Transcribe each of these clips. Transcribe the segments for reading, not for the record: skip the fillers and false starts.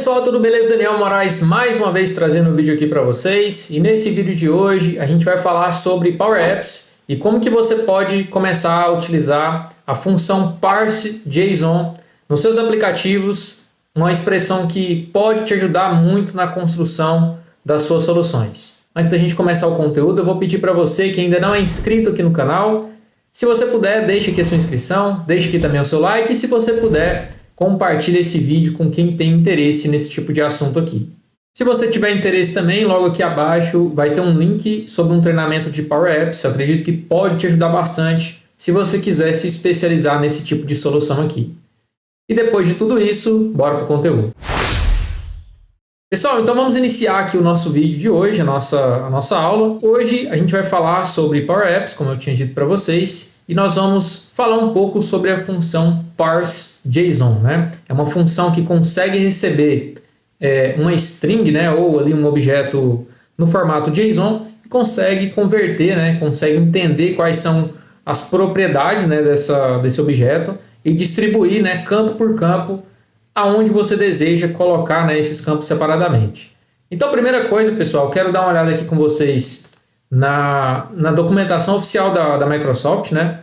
pessoal, tudo beleza? Daniel Moraes mais uma vez trazendo um vídeo aqui para vocês, e nesse vídeo de hoje a gente vai falar sobre Power Apps e como que você pode começar a utilizar a função Parse JSON nos seus aplicativos, uma expressão que pode te ajudar muito na construção das suas soluções. Antes da gente começar o conteúdo, eu vou pedir para você que ainda não é inscrito aqui no canal, se você puder, deixe aqui a sua inscrição, deixe aqui também o seu like e se você puder, compartilhe esse vídeo com quem tem interesse nesse tipo de assunto aqui. Se você tiver interesse também, logo aqui abaixo vai ter um link sobre um treinamento de Power Apps. Eu acredito que pode te ajudar bastante se você quiser se especializar nesse tipo de solução aqui. E depois de tudo isso, bora para o conteúdo. Pessoal, então vamos iniciar aqui o nosso vídeo de hoje, a nossa aula. Hoje a gente vai falar sobre Power Apps, como eu tinha dito para vocês, e nós vamos falar um pouco sobre a função Parse JSON, né? É uma função que consegue receber uma string, né, ou ali um objeto no formato JSON e consegue converter, né, consegue entender quais são as propriedades, né, desse objeto e distribuir, né, campo por campo aonde você deseja colocar, né, esses campos separadamente. Então, primeira coisa, pessoal, quero dar uma olhada aqui com vocês na documentação oficial da Microsoft, né?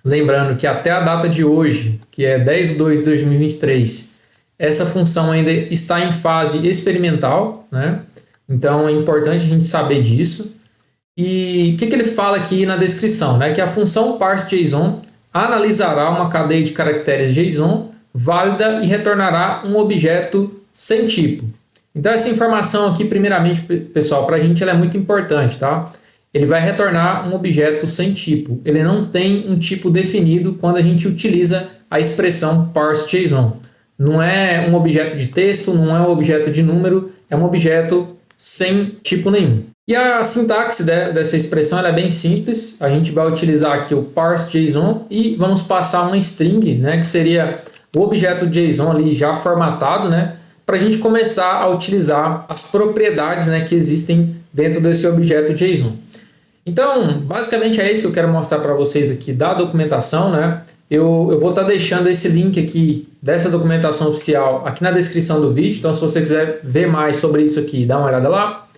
Lembrando que até a data de hoje, que é 10/2/2023, essa função ainda está em fase experimental, né? Então é importante a gente saber disso. E o que ele fala aqui na descrição, né? Que a função Parse JSON analisará uma cadeia de caracteres JSON válida e retornará um objeto sem tipo. Então essa informação aqui, primeiramente, pessoal, para a gente ela é muito importante, tá? Ele vai retornar um objeto sem tipo. Ele não tem um tipo definido quando a gente utiliza a expressão Parse JSON. Não é um objeto de texto, não é um objeto de número, é um objeto sem tipo nenhum. E a sintaxe dessa expressão ela é bem simples. A gente vai utilizar aqui o Parse JSON e vamos passar uma string, né, que seria o objeto JSON ali já formatado, né, para a gente começar a utilizar as propriedades, né, que existem dentro desse objeto JSON. Então, basicamente é isso que eu quero mostrar para vocês aqui da documentação, né? Eu vou estar deixando esse link aqui dessa documentação oficial aqui na descrição do vídeo, então se você quiser ver mais sobre isso aqui, dá uma olhada lá.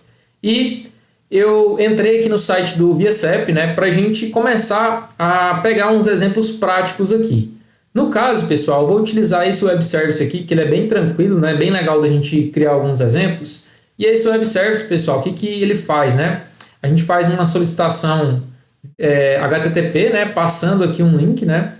E eu entrei aqui no site do ViaCep, né, para a gente começar a pegar uns exemplos práticos aqui. No caso, pessoal, eu vou utilizar esse web service aqui, que ele é bem tranquilo, né, bem legal da gente criar alguns exemplos. E esse web service, pessoal, o que ele faz, né? A gente faz uma solicitação HTTP, né, passando aqui um link, né?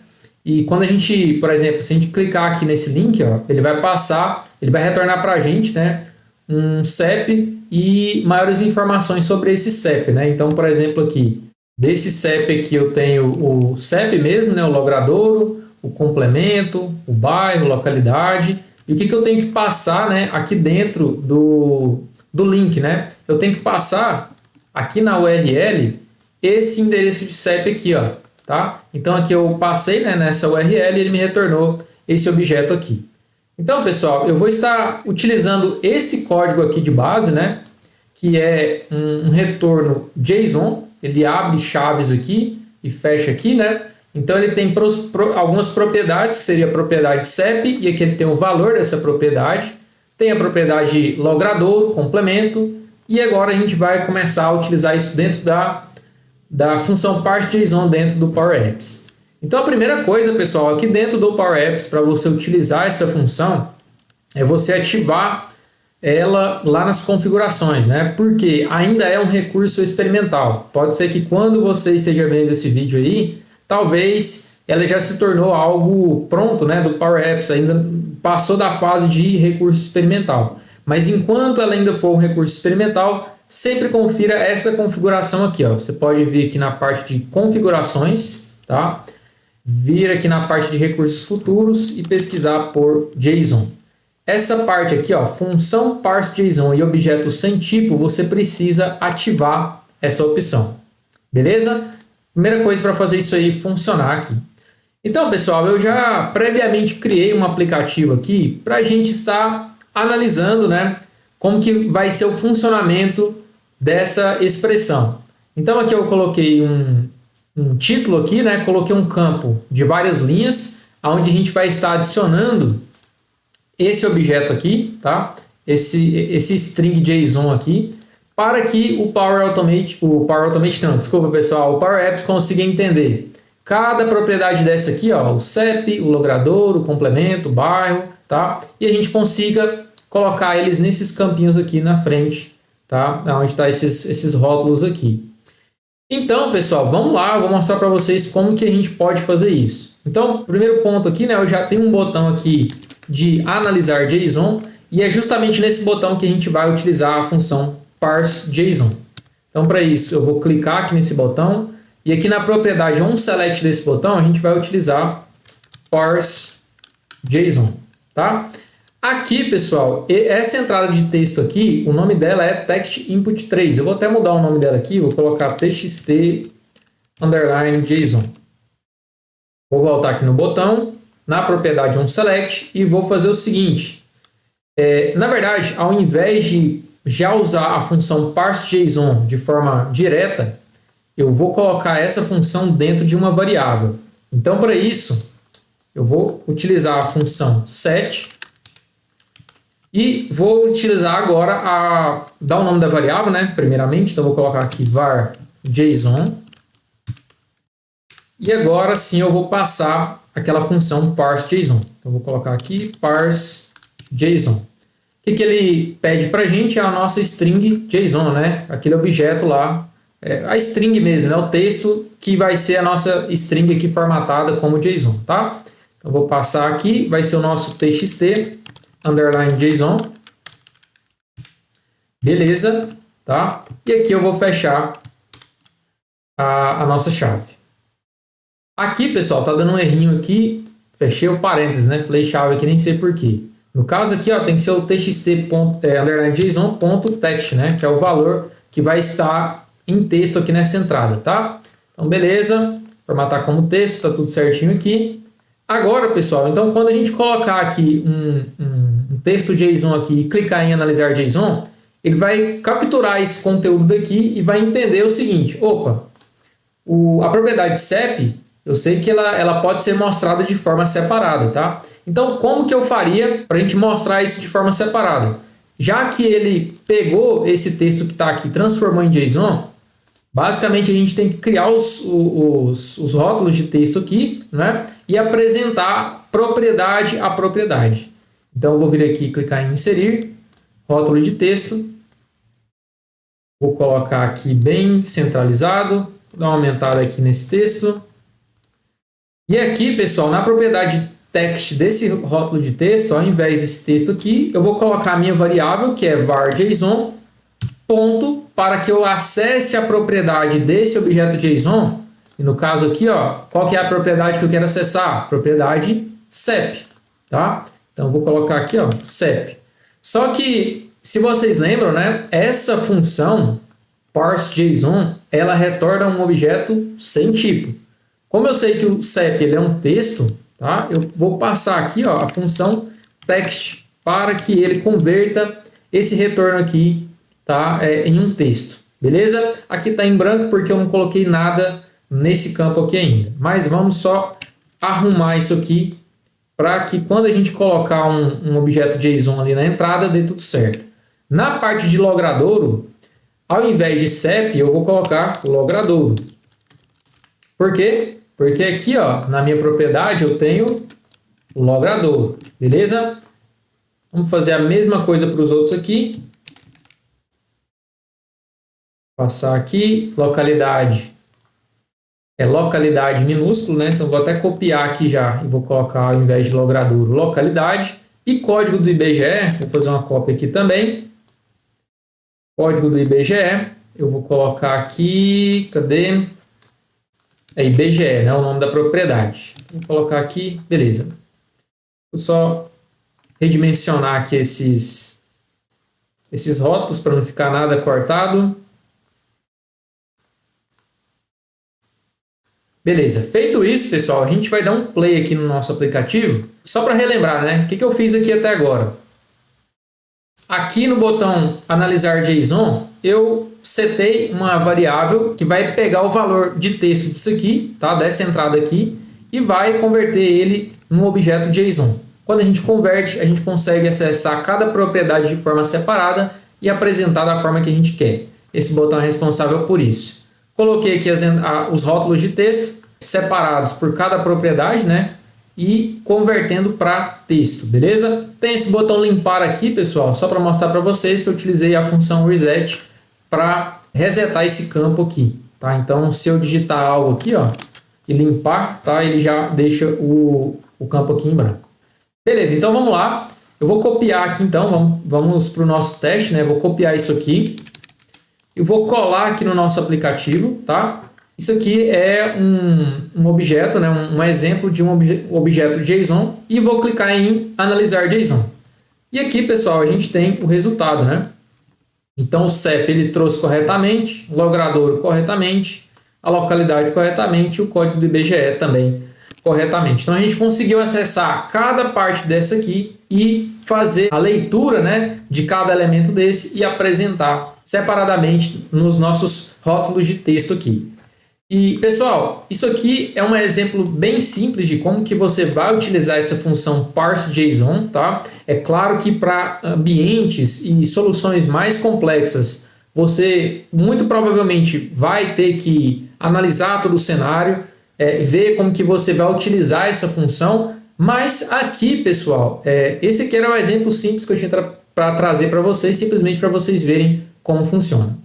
E quando a gente, por exemplo, se a gente clicar aqui nesse link, ó, ele vai retornar para a gente, né, um CEP e maiores informações sobre esse CEP, né? Então, por exemplo, aqui, desse CEP aqui eu tenho o CEP mesmo, né, o logradouro, o complemento, o bairro, localidade, e o que eu tenho que passar, né, aqui dentro do link, né? Eu tenho que passar aqui na URL esse endereço de CEP aqui, ó, tá? Então aqui eu passei, né, nessa URL e ele me retornou esse objeto aqui. Então, pessoal, eu vou estar utilizando esse código aqui de base, né, que é um retorno JSON. Ele abre chaves aqui e fecha aqui, né? Então ele tem algumas propriedades, que seria a propriedade CEP, e aqui ele tem o valor dessa propriedade. Tem a propriedade logradouro, complemento, e agora a gente vai começar a utilizar isso dentro da função Parse JSON dentro do Power Apps. Então a primeira coisa, pessoal, aqui dentro do Power Apps, para você utilizar essa função, é você ativar ela lá nas configurações, né? Porque ainda é um recurso experimental. Pode ser que quando você esteja vendo esse vídeo aí, talvez ela já se tornou algo pronto, né, do Power Apps, ainda passou da fase de recurso experimental. Mas enquanto ela ainda for um recurso experimental, sempre confira essa configuração aqui, ó. Você pode vir aqui na parte de configurações, tá? Vir aqui na parte de recursos futuros e pesquisar por JSON. Essa parte aqui, ó, função Parse JSON e objeto sem tipo, você precisa ativar essa opção. Beleza? Primeira coisa para fazer isso aí funcionar aqui. Então, pessoal, eu já previamente criei um aplicativo aqui para a gente estar analisando, né, como que vai ser o funcionamento dessa expressão. Então aqui eu coloquei um título aqui, né, coloquei um campo de várias linhas, onde a gente vai estar adicionando esse objeto aqui, tá? Esse string JSON aqui, para que o Power Automate não, desculpa pessoal, o Power Apps consiga entender cada propriedade dessa aqui, ó, o CEP, o logrador, o complemento, o bairro, tá? E a gente consiga colocar eles nesses campinhos aqui na frente, tá? Onde está esses rótulos aqui. Então, pessoal, vamos lá, eu vou mostrar para vocês como que a gente pode fazer isso. Então, primeiro ponto aqui, né, eu já tenho um botão aqui de analisar JSON, e é justamente nesse botão que a gente vai utilizar a função parse JSON. Então, para isso, eu vou clicar aqui nesse botão, e aqui na propriedade onSelect desse botão, a gente vai utilizar parse JSON, tá? Aqui, pessoal, essa entrada de texto aqui, o nome dela é text input 3. Eu vou até mudar o nome dela aqui, vou colocar txt_json. Vou voltar aqui no botão, na propriedade onSelect, e vou fazer o seguinte. Na verdade, ao invés de já usar a função parseJSON de forma direta, eu vou colocar essa função dentro de uma variável. Então, para isso, eu vou utilizar a função set e vou utilizar agora dar o nome da variável, né? Primeiramente, então vou colocar aqui var JSON. E agora sim eu vou passar aquela função parseJSON. Então vou colocar aqui parseJSON. O que ele pede para a gente é a nossa string JSON, né? Aquele objeto lá, a string mesmo, né? O texto que vai ser a nossa string aqui formatada como JSON, tá? Então vou passar aqui, vai ser o nosso txt_json. Beleza, tá? E aqui eu vou fechar a nossa chave. Aqui, pessoal, tá dando um errinho aqui. Fechei o parênteses, né? Falei chave aqui, nem sei porquê. No caso aqui, ó, tem que ser o txt_json.text, né? Que é o valor que vai estar em texto aqui nessa entrada, tá? Então, beleza. Formatar como texto, tá tudo certinho aqui. Agora, pessoal, então quando a gente colocar aqui um texto JSON aqui e clicar em analisar JSON, ele vai capturar esse conteúdo daqui e vai entender o seguinte: opa, a propriedade CEP, eu sei que ela pode ser mostrada de forma separada, tá? Então, como que eu faria para a gente mostrar isso de forma separada? Já que ele pegou esse texto que está aqui, transformou em JSON, basicamente a gente tem que criar os rótulos de texto aqui, né? E apresentar propriedade a propriedade. Então, eu vou vir aqui e clicar em inserir, rótulo de texto. Vou colocar aqui bem centralizado, vou dar uma aumentada aqui nesse texto. E aqui, pessoal, na propriedade text desse rótulo de texto, ao invés desse texto aqui, eu vou colocar a minha variável, que é var JSON, ponto, para que eu acesse a propriedade desse objeto JSON. E no caso aqui, ó, qual que é a propriedade que eu quero acessar? Propriedade CEP, tá? Então, eu vou colocar aqui, ó, CEP. Só que, se vocês lembram, né, essa função parseJSON, ela retorna um objeto sem tipo. Como eu sei que o CEP ele é um texto, tá? Eu vou passar aqui, ó, a função text para que ele converta esse retorno aqui, tá, em um texto. Beleza? Aqui está em branco porque eu não coloquei nada nesse campo aqui ainda. Mas vamos só arrumar isso aqui para que quando a gente colocar um objeto JSON ali na entrada, dê tudo certo. Na parte de logradouro, ao invés de CEP, eu vou colocar logradouro. Por quê? Porque aqui, ó, na minha propriedade eu tenho logradouro. Beleza? Vamos fazer a mesma coisa para os outros aqui. Passar aqui, localidade. É localidade minúsculo, né? Então vou até copiar aqui já e vou colocar ao invés de logradouro, localidade. E código do IBGE, vou fazer uma cópia aqui também. Código do IBGE, eu vou colocar aqui, cadê? É IBGE, né? O nome da propriedade. Vou colocar aqui, beleza. Vou só redimensionar aqui esses rótulos para não ficar nada cortado. Beleza, feito isso, pessoal, a gente vai dar um play aqui no nosso aplicativo. Só para relembrar, né? O que eu fiz aqui até agora? Aqui no botão analisar JSON, eu setei uma variável que vai pegar o valor de texto disso aqui, tá? Dessa entrada aqui, e vai converter ele num objeto JSON. Quando a gente converte, a gente consegue acessar cada propriedade de forma separada e apresentar da forma que a gente quer. Esse botão é responsável por isso. Coloquei aqui os rótulos de texto separados por cada propriedade, né? E convertendo para texto, beleza? Tem esse botão limpar aqui, pessoal, só para mostrar para vocês que eu utilizei a função reset para resetar esse campo aqui, tá? Então, se eu digitar algo aqui, ó, e limpar, tá? Ele já deixa o campo aqui em branco. Beleza, então vamos lá. Eu vou copiar aqui, então, vamos para o nosso teste, né? Vou copiar isso aqui. Eu vou colar aqui no nosso aplicativo, tá? Isso aqui é um objeto, né? Um exemplo de um objeto JSON e vou clicar em analisar JSON. E aqui, pessoal, a gente tem o resultado, né? Então, o CEP ele trouxe corretamente, o logradouro corretamente, a localidade corretamente e o código do IBGE também corretamente. Então, a gente conseguiu acessar cada parte dessa aqui e fazer a leitura, né, de cada elemento desse e apresentar separadamente nos nossos rótulos de texto aqui. E, pessoal, isso aqui é um exemplo bem simples de como que você vai utilizar essa função parseJSON, tá? É claro que para ambientes e soluções mais complexas, você muito provavelmente vai ter que analisar todo o cenário, ver como que você vai utilizar essa função, mas aqui, pessoal, esse aqui era o exemplo simples que eu tinha para trazer para vocês, simplesmente para vocês verem como funciona.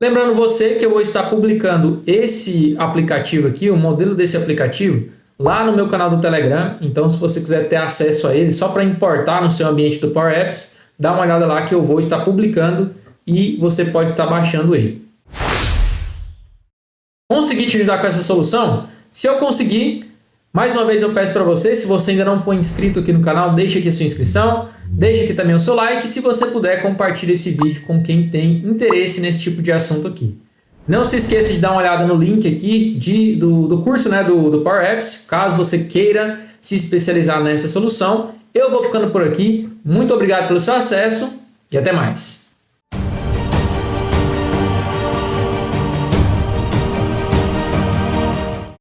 Lembrando você que eu vou estar publicando esse aplicativo aqui, o modelo desse aplicativo, lá no meu canal do Telegram. Então, se você quiser ter acesso a ele, só para importar no seu ambiente do Power Apps, dá uma olhada lá que eu vou estar publicando e você pode estar baixando ele. Consegui te ajudar com essa solução? Se eu conseguir, mais uma vez eu peço para você, se você ainda não for inscrito aqui no canal, deixa aqui a sua inscrição, deixa aqui também o seu like e se você puder, compartilhe esse vídeo com quem tem interesse nesse tipo de assunto aqui. Não se esqueça de dar uma olhada no link aqui do curso, né, do Power Apps, caso você queira se especializar nessa solução. Eu vou ficando por aqui, muito obrigado pelo seu acesso e até mais.